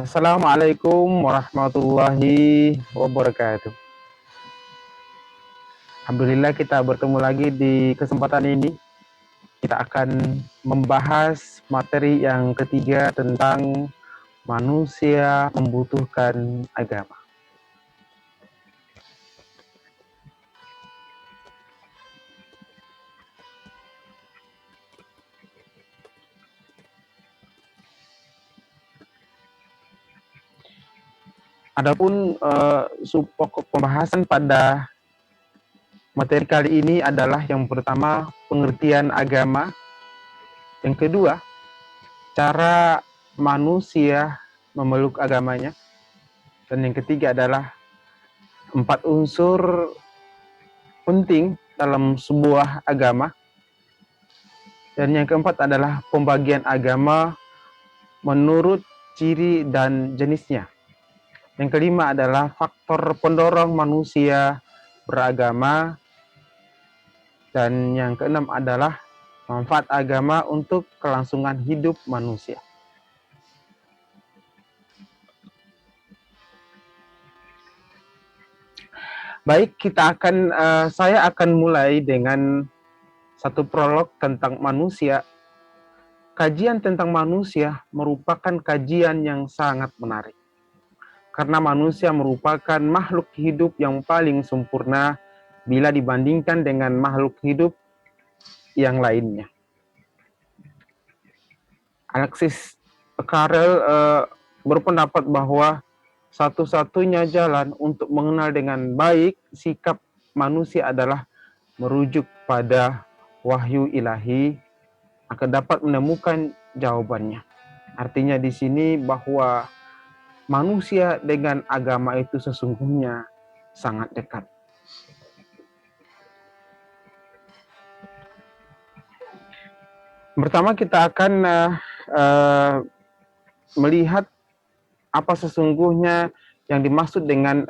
Assalamualaikum warahmatullahi wabarakatuh. Alhamdulillah kita bertemu lagi di kesempatan ini. Kita akan membahas materi yang ketiga tentang manusia membutuhkan agama. Adapun pokok pembahasan pada materi kali ini adalah yang pertama pengertian agama, yang kedua cara manusia memeluk agamanya, dan yang ketiga adalah 4 unsur penting dalam sebuah agama, dan yang keempat adalah pembagian agama menurut ciri dan jenisnya. Yang kelima adalah faktor pendorong manusia beragama, dan yang keenam adalah manfaat agama untuk kelangsungan hidup manusia. Baik, saya akan mulai dengan satu prolog tentang manusia. Kajian tentang manusia merupakan kajian yang sangat menarik, karena manusia merupakan makhluk hidup yang paling sempurna bila dibandingkan dengan makhluk hidup yang lainnya. Alexis Carrel berpendapat bahwa satu-satunya jalan untuk mengenal dengan baik sikap manusia adalah merujuk pada wahyu ilahi akan dapat menemukan jawabannya. Artinya di sini bahwa manusia dengan agama itu sesungguhnya sangat dekat. Pertama kita akan melihat apa sesungguhnya yang dimaksud dengan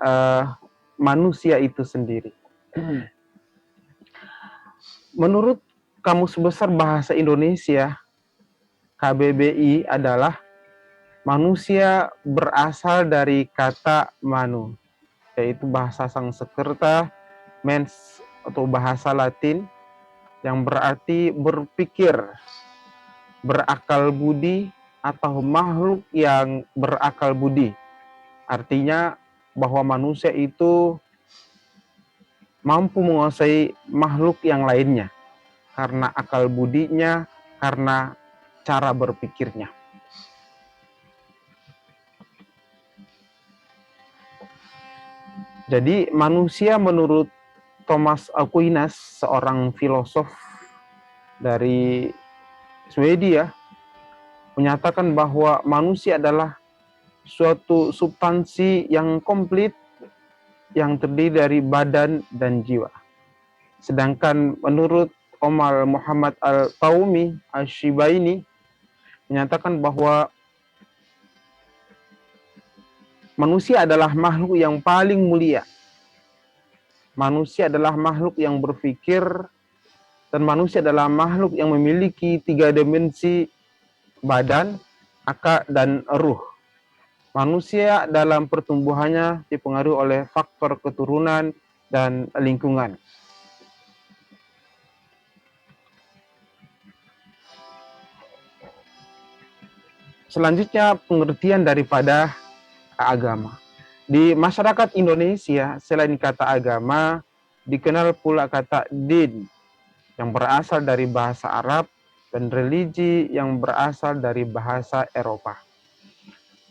manusia itu sendiri. Menurut Kamus Besar Bahasa Indonesia KBBI adalah manusia berasal dari kata manu, yaitu bahasa Sanskerta, mens atau bahasa Latin yang berarti berpikir, berakal budi, atau makhluk yang berakal budi. Artinya bahwa manusia itu mampu menguasai makhluk yang lainnya karena akal budinya, karena cara berpikirnya. Jadi manusia menurut Thomas Aquinas, seorang filosof dari Swedia, menyatakan bahwa manusia adalah suatu substansi yang komplit yang terdiri dari badan dan jiwa. Sedangkan menurut Omar Muhammad Al-Taumi Al-Shibaini menyatakan bahwa manusia adalah makhluk yang paling mulia. Manusia adalah makhluk yang berpikir, dan manusia adalah makhluk yang memiliki 3 dimensi badan, akal, dan ruh. Manusia dalam pertumbuhannya dipengaruhi oleh faktor keturunan dan lingkungan. Selanjutnya pengertian daripada agama. Di masyarakat Indonesia, selain kata agama, dikenal pula kata din yang berasal dari bahasa Arab dan religi yang berasal dari bahasa Eropa.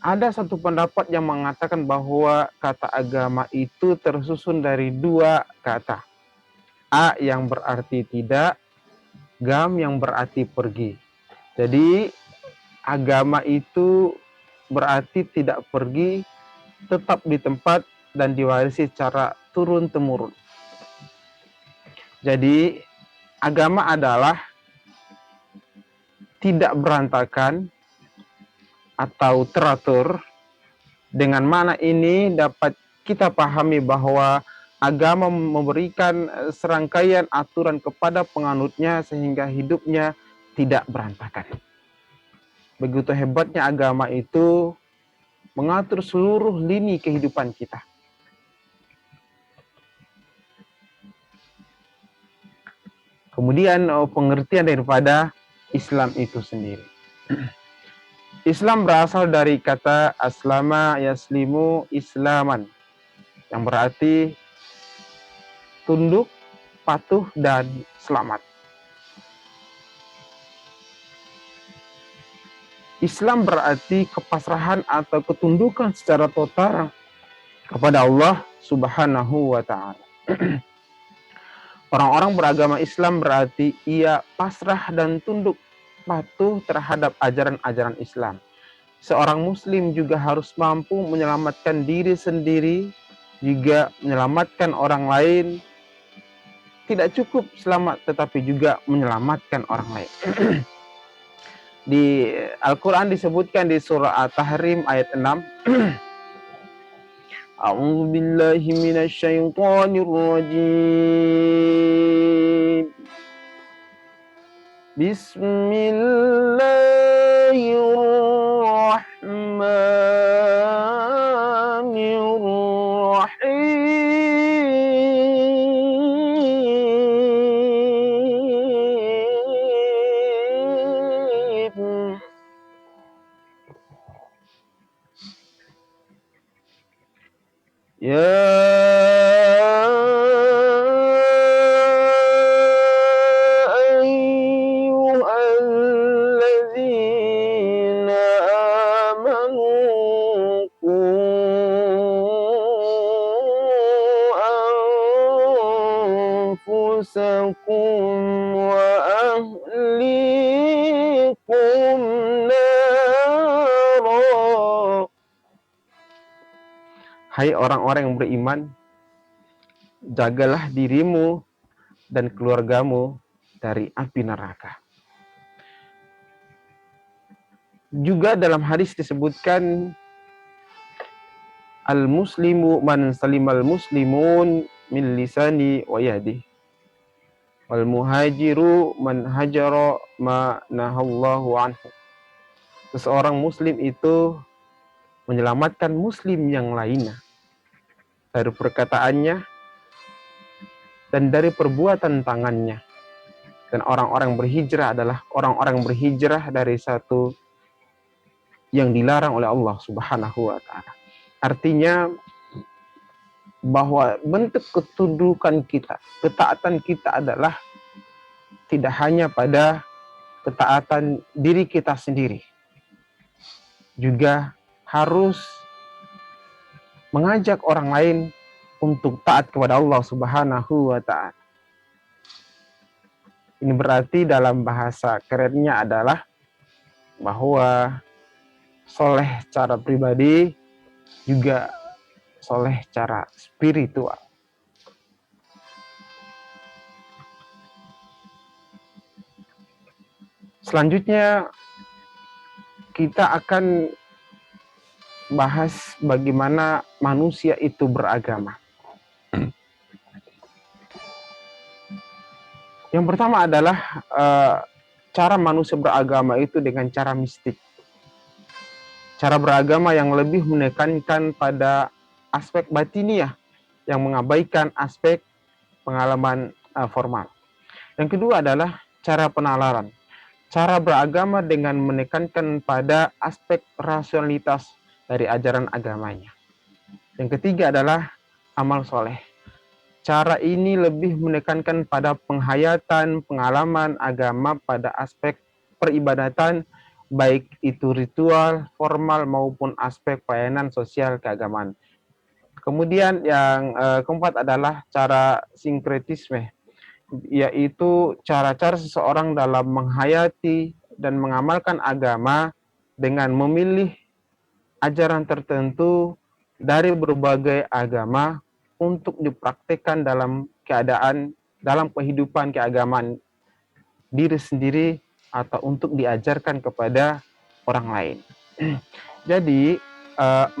Ada satu pendapat yang mengatakan bahwa kata agama itu tersusun dari 2 kata. A yang berarti tidak, gam yang berarti pergi. Jadi agama itu berarti tidak pergi, tetap di tempat dan diwarisi secara turun-temurun. Jadi agama adalah tidak berantakan atau teratur. Dengan mana ini dapat kita pahami bahwa agama memberikan serangkaian aturan kepada penganutnya sehingga hidupnya tidak berantakan. Begitu hebatnya agama itu mengatur seluruh lini kehidupan kita. Kemudian pengertian daripada Islam itu sendiri. Islam berasal dari kata aslama yaslimu islaman, yang berarti tunduk, patuh, dan selamat. Islam berarti kepasrahan atau ketundukan secara total kepada Allah Subhanahu wa Ta'ala. Orang-orang beragama Islam berarti ia pasrah dan tunduk, patuh terhadap ajaran-ajaran Islam. Seorang muslim juga harus mampu menyelamatkan diri sendiri, juga menyelamatkan orang lain. Tidak cukup selamat, tetapi juga menyelamatkan orang lain. Di Al-Quran disebutkan di surah At-Tahrim ayat 6. A'udzu billahi minasyaitonir rajim. Bismillahirrahmanirrahim. Hai orang-orang yang beriman, jagalah dirimu dan keluargamu dari api neraka. Juga dalam hadis disebutkan, al-muslimu man salimal muslimun min lisani wa yadihi, wal muhajiru man hajara ma nahallahu anhu. Seseorang muslim itu menyelamatkan muslim yang lainnya dari perkataannya dan dari perbuatan tangannya. Dan orang-orang berhijrah adalah orang-orang berhijrah dari satu yang dilarang oleh Allah Subhanahu wa Ta'ala. Artinya bahwa bentuk ketundukan kita, ketaatan kita adalah tidak hanya pada ketaatan diri kita sendiri, juga harus mengajak orang lain untuk taat kepada Allah Subhanahu wa Ta'ala. Ini berarti dalam bahasa kerennya adalah bahwa soleh secara pribadi juga soleh secara spiritual. Selanjutnya kita akan bahas bagaimana manusia itu beragama. Yang pertama adalah cara manusia beragama itu dengan cara mistik. Cara beragama yang lebih menekankan pada aspek batiniah, yang mengabaikan aspek pengalaman formal. Yang kedua adalah cara penalaran. Cara beragama dengan menekankan pada aspek rasionalitas dari ajaran agamanya. Yang ketiga adalah amal soleh. Cara ini lebih menekankan pada penghayatan pengalaman agama pada aspek peribadatan, baik itu ritual, formal maupun aspek pelayanan sosial keagamaan. Kemudian yang keempat adalah cara sinkretisme, yaitu cara-cara seseorang dalam menghayati dan mengamalkan agama dengan memilih ajaran tertentu dari berbagai agama untuk dipraktikkan dalam kehidupan keagamaan diri sendiri atau untuk diajarkan kepada orang lain. Jadi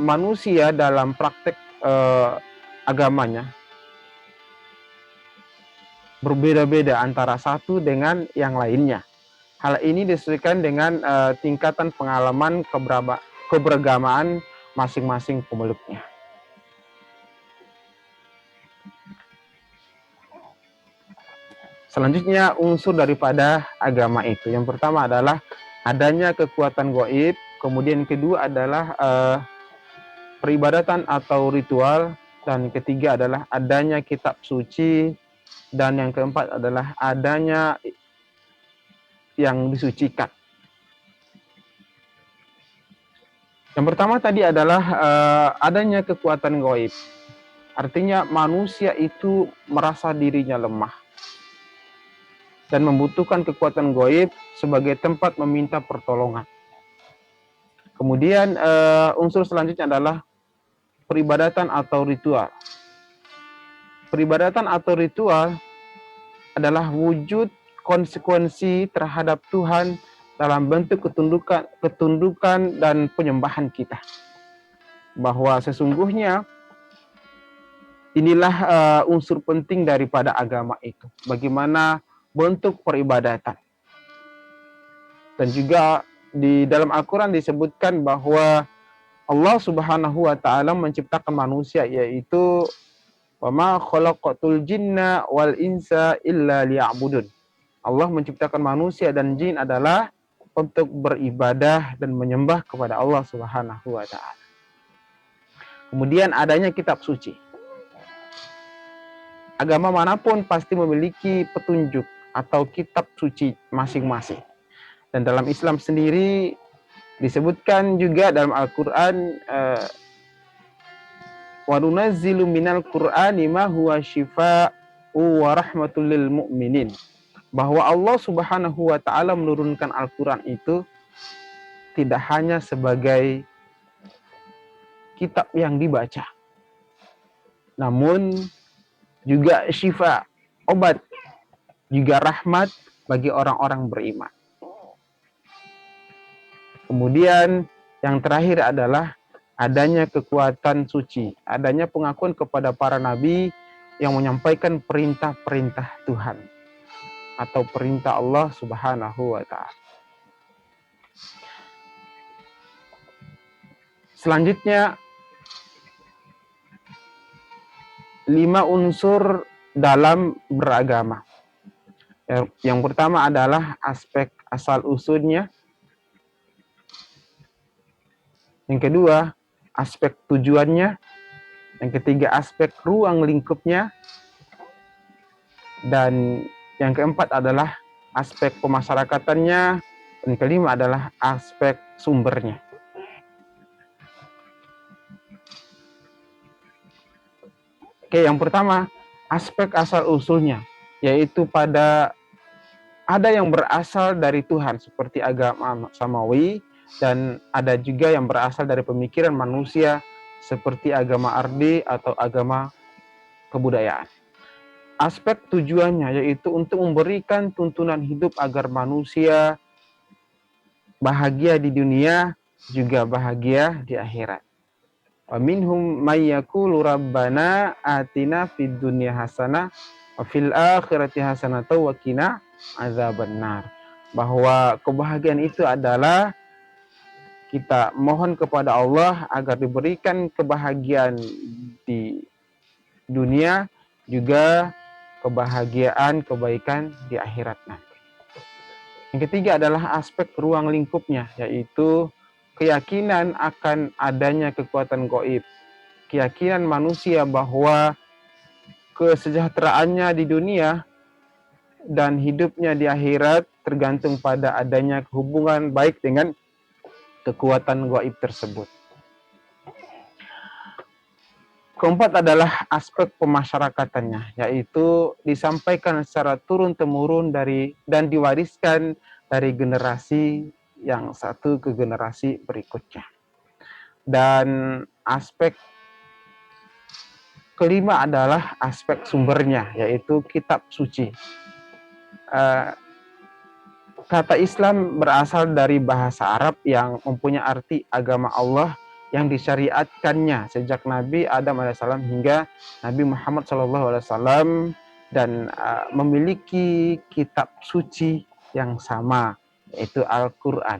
manusia dalam praktek agamanya berbeda-beda antara satu dengan yang lainnya. Hal ini disesuaikan dengan tingkatan pengalaman keberagamaan masing-masing pemeluknya. Selanjutnya unsur daripada agama itu. Yang pertama adalah adanya kekuatan gaib, kemudian kedua adalah peribadatan atau ritual, dan ketiga adalah adanya kitab suci, dan yang keempat adalah adanya yang disucikan. Yang pertama tadi adalah adanya kekuatan gaib. Artinya manusia itu merasa dirinya lemah dan membutuhkan kekuatan gaib sebagai tempat meminta pertolongan. Kemudian unsur selanjutnya adalah peribadatan atau ritual. Peribadatan atau ritual adalah wujud konsekuensi terhadap Tuhan dalam bentuk ketundukan dan penyembahan kita. Bahwa sesungguhnya inilah unsur penting daripada agama itu. Bagaimana bentuk peribadatan. Dan juga di dalam Al-Quran disebutkan bahwa Allah Subhanahu wa Ta'ala menciptakan manusia, yaitu wa ma khalaqatul jinna wal insa illa liya'budun. Allah menciptakan manusia dan jin adalah untuk beribadah dan menyembah kepada Allah Subhanahu wa Ta'ala. Kemudian adanya kitab suci. Agama manapun pasti memiliki petunjuk atau kitab suci masing-masing. Dan dalam Islam sendiri disebutkan juga dalam Al-Quran, wa nunazzilu minal Qur'ani ma huwa shifaa'u wa rahmatul lil mu'minin. Bahwa Allah Subhanahu wa Ta'ala menurunkan Al-Quran itu tidak hanya sebagai kitab yang dibaca, namun juga syifa, obat, juga rahmat bagi orang-orang beriman. Kemudian yang terakhir adalah adanya kekuatan suci, adanya pengakuan kepada para nabi yang menyampaikan perintah-perintah Tuhan atau perintah Allah Subhanahu wa Ta'ala. Selanjutnya 5 unsur dalam beragama. Yang pertama adalah aspek asal usulnya. Yang kedua, aspek tujuannya. Yang ketiga, aspek ruang lingkupnya. Dan yang keempat adalah aspek pemasyarakatannya. Dan kelima adalah aspek sumbernya. Oke, yang pertama, aspek asal usulnya, yaitu ada yang berasal dari Tuhan seperti agama samawi, dan ada juga yang berasal dari pemikiran manusia seperti agama ardi atau agama kebudayaan. Aspek tujuannya yaitu untuk memberikan tuntunan hidup agar manusia bahagia di dunia juga bahagia di akhirat. Wa minhum may yaqulu rabbana atina fid dunya hasanah wa fil akhirati hasanah wa qina azabannar. Bahwa kebahagiaan itu adalah kita mohon kepada Allah agar diberikan kebahagiaan di dunia, juga kebahagiaan, kebaikan di akhirat nanti. Yang ketiga adalah aspek ruang lingkupnya, yaitu keyakinan akan adanya kekuatan gaib. Keyakinan manusia bahwa kesejahteraannya di dunia dan hidupnya di akhirat tergantung pada adanya hubungan baik dengan kekuatan gaib tersebut. Keempat adalah aspek pemasyarakatannya, yaitu disampaikan secara turun-temurun dan diwariskan dari generasi yang satu ke generasi berikutnya. Dan aspek kelima adalah aspek sumbernya, yaitu kitab suci. Kata Islam berasal dari bahasa Arab yang mempunyai arti agama Allah yang disyariatkannya sejak Nabi Adam AS hingga Nabi Muhammad SAW, dan memiliki kitab suci yang sama, yaitu Al-Quran.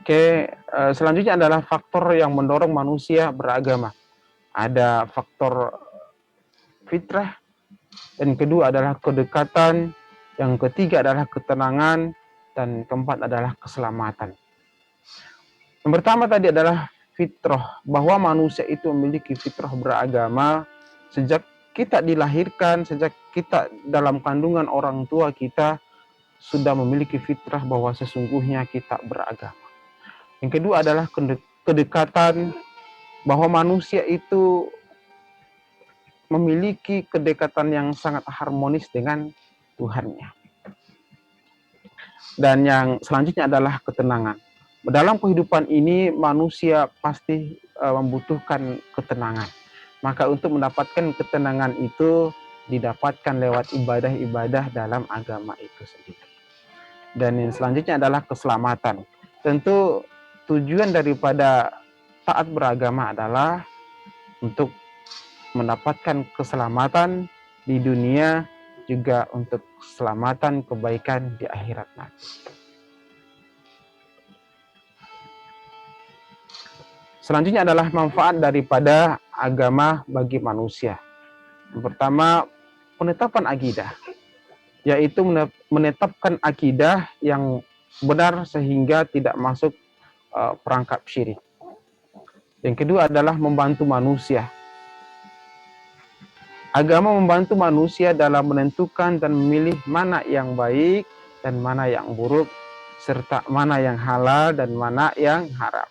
Oke, selanjutnya adalah faktor yang mendorong manusia beragama. Ada faktor fitrah, dan kedua adalah kedekatan, yang ketiga adalah ketenangan, dan keempat adalah keselamatan. Yang pertama tadi adalah fitrah, bahwa manusia itu memiliki fitrah beragama sejak kita dilahirkan, sejak kita dalam kandungan orang tua kita sudah memiliki fitrah bahwa sesungguhnya kita beragama. Yang kedua adalah kedekatan, bahwa manusia itu memiliki kedekatan yang sangat harmonis dengan Tuhannya. Dan yang selanjutnya adalah ketenangan. Dalam kehidupan ini manusia pasti membutuhkan ketenangan. Maka untuk mendapatkan ketenangan itu didapatkan lewat ibadah-ibadah dalam agama itu sendiri. Dan yang selanjutnya adalah keselamatan. Tentu tujuan daripada taat beragama adalah untuk mendapatkan keselamatan di dunia, juga untuk keselamatan kebaikan di akhirat nanti. Selanjutnya adalah manfaat daripada agama bagi manusia. Yang pertama, penetapan akidah, yaitu menetapkan akidah yang benar sehingga tidak masuk perangkap syirik. Yang kedua adalah membantu manusia. Agama membantu manusia dalam menentukan dan memilih mana yang baik dan mana yang buruk, serta mana yang halal dan mana yang haram.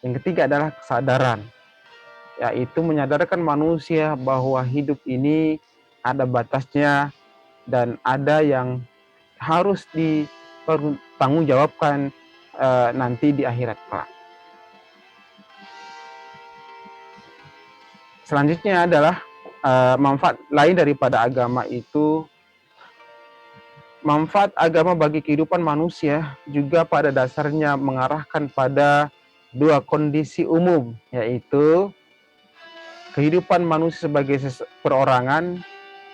Yang ketiga adalah kesadaran, yaitu menyadarkan manusia bahwa hidup ini ada batasnya dan ada yang harus dipertanggungjawabkan nanti di akhirat kelak. Selanjutnya adalah manfaat lain daripada agama itu. Manfaat agama bagi kehidupan manusia juga pada dasarnya mengarahkan pada dua kondisi umum, yaitu kehidupan manusia sebagai perorangan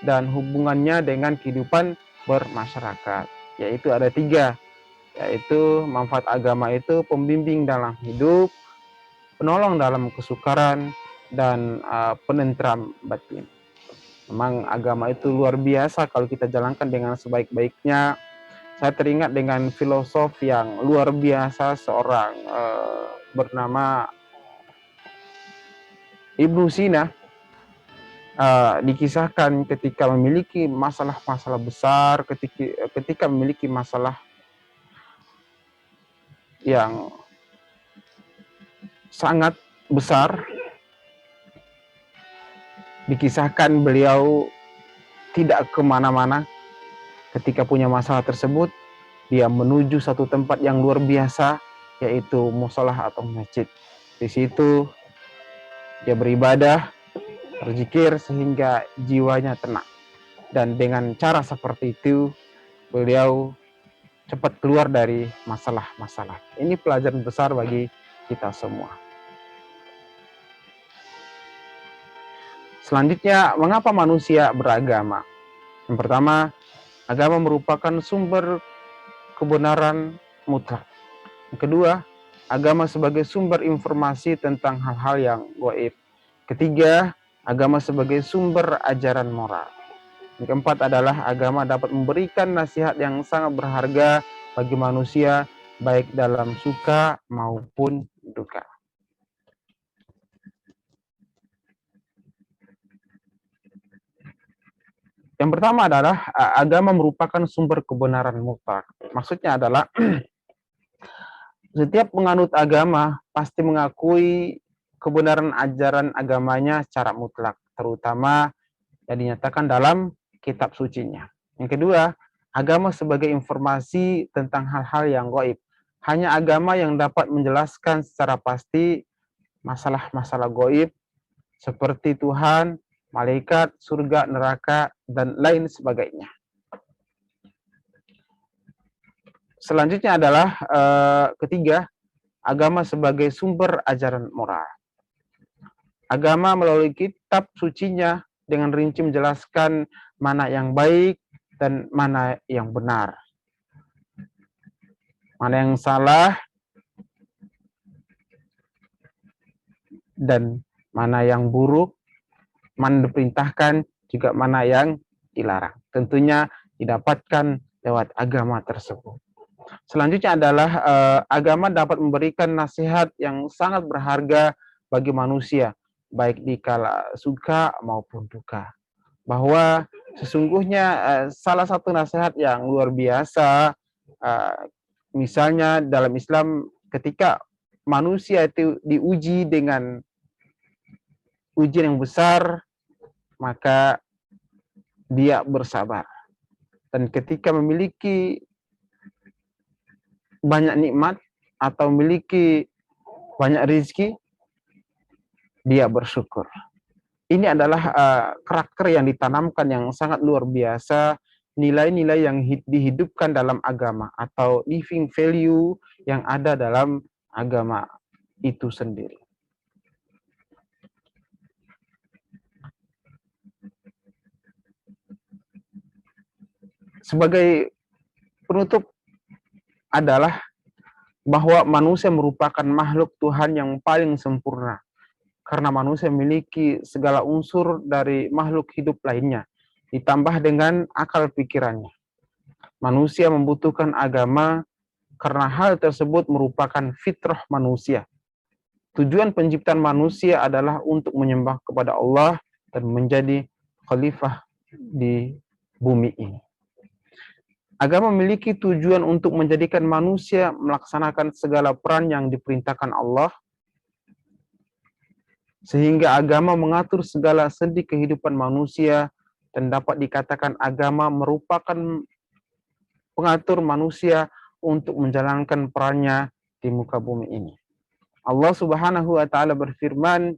dan hubungannya dengan kehidupan bermasyarakat. Yaitu ada tiga, yaitu manfaat agama itu pembimbing dalam hidup, penolong dalam kesukaran, dan penentram batin. Memang agama itu luar biasa kalau kita jalankan dengan sebaik-baiknya. Saya teringat dengan filosof yang luar biasa, seorang bernama Ibnu Sina. Dikisahkan ketika memiliki masalah-masalah besar, ketika memiliki masalah yang sangat besar, dikisahkan beliau tidak kemana-mana. Ketika punya masalah tersebut, dia menuju satu tempat yang luar biasa, yaitu musolah atau masjid. Di situ dia beribadah, berzikir sehingga jiwanya tenang. Dan dengan cara seperti itu, beliau cepat keluar dari masalah-masalah. Ini pelajaran besar bagi kita semua. Selanjutnya, mengapa manusia beragama? Yang pertama, agama merupakan sumber kebenaran mutlak. Yang kedua, agama sebagai sumber informasi tentang hal-hal yang gaib. Ketiga, agama sebagai sumber ajaran moral. Yang keempat adalah agama dapat memberikan nasihat yang sangat berharga bagi manusia, baik dalam suka maupun duka. Yang pertama adalah agama merupakan sumber kebenaran mutlak. Maksudnya adalah setiap penganut agama pasti mengakui kebenaran ajaran agamanya secara mutlak, terutama yang dinyatakan dalam kitab sucinya. Yang kedua, agama sebagai informasi tentang hal-hal yang gaib. Hanya agama yang dapat menjelaskan secara pasti masalah-masalah gaib seperti Tuhan, malaikat, surga, neraka, dan lain sebagainya. Selanjutnya adalah ketiga, agama sebagai sumber ajaran moral. Agama melalui kitab sucinya dengan rinci menjelaskan mana yang baik dan mana yang benar, mana yang salah dan mana yang buruk, mana diperintahkan, juga mana yang dilarang. Tentunya didapatkan lewat agama tersebut. Selanjutnya adalah agama dapat memberikan nasihat yang sangat berharga bagi manusia, baik di kala suka maupun duka. Bahwa sesungguhnya salah satu nasihat yang luar biasa, misalnya dalam Islam ketika manusia itu diuji dengan ujian yang besar, maka dia bersabar. Dan ketika memiliki banyak nikmat atau memiliki banyak rezeki, dia bersyukur. Ini adalah karakter yang ditanamkan yang sangat luar biasa, nilai-nilai yang dihidupkan dalam agama atau living value yang ada dalam agama itu sendiri. Sebagai penutup adalah bahwa manusia merupakan makhluk Tuhan yang paling sempurna. Karena manusia memiliki segala unsur dari makhluk hidup lainnya, ditambah dengan akal pikirannya. Manusia membutuhkan agama karena hal tersebut merupakan fitrah manusia. Tujuan penciptaan manusia adalah untuk menyembah kepada Allah dan menjadi khalifah di bumi ini. Agama memiliki tujuan untuk menjadikan manusia melaksanakan segala peran yang diperintahkan Allah, sehingga agama mengatur segala sendi kehidupan manusia dan dapat dikatakan agama merupakan pengatur manusia untuk menjalankan perannya di muka bumi ini. Allah Subhanahu wa taala berfirman,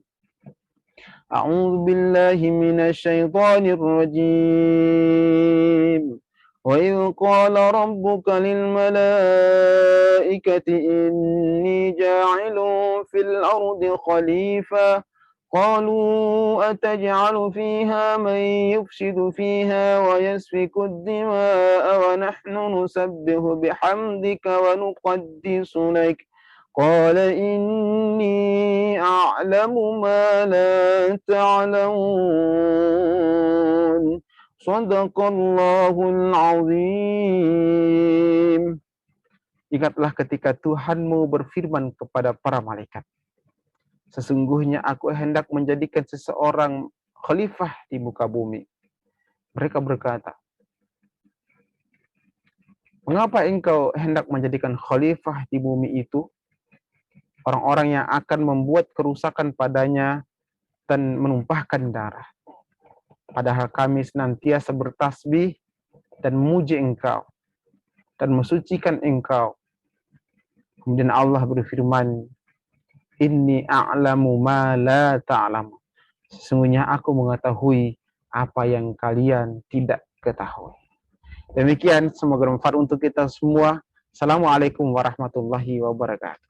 A'udzu billahi minasyaitonir rajim. وَإِذْ قَالَ رَبُّكَ لِلْمَلَائِكَةِ إِنِّي جَاعِلٌ فِي الْأَرْضِ خَلِيفَةً قَالُوا أَتَجْعَلُ فِيهَا مَن يُفْسِدُ فِيهَا وَيَسْفِكُ الدِّمَاءَ وَنَحْنُ نُسَبِّحُ بِحَمْدِكَ وَنُقَدِّسُ لَكَ قَالَ إِنِّي أَعْلَمُ مَا لَا تَعْلَمُونَ Shadaqallahul azim. Ingatlah ketika Tuhanmu berfirman kepada para malaikat, sesungguhnya aku hendak menjadikan seseorang khalifah di muka bumi. Mereka berkata, mengapa engkau hendak menjadikan khalifah di bumi itu? Orang-orang yang akan membuat kerusakan padanya dan menumpahkan darah. Padahal kami senantiasa bertasbih dan memuji engkau dan mensucikan engkau. Kemudian Allah berfirman, Inni a'lamu ma la ta'lamu. Sesungguhnya aku mengetahui apa yang kalian tidak ketahui. Demikian, semoga bermanfaat untuk kita semua. Assalamualaikum warahmatullahi wabarakatuh.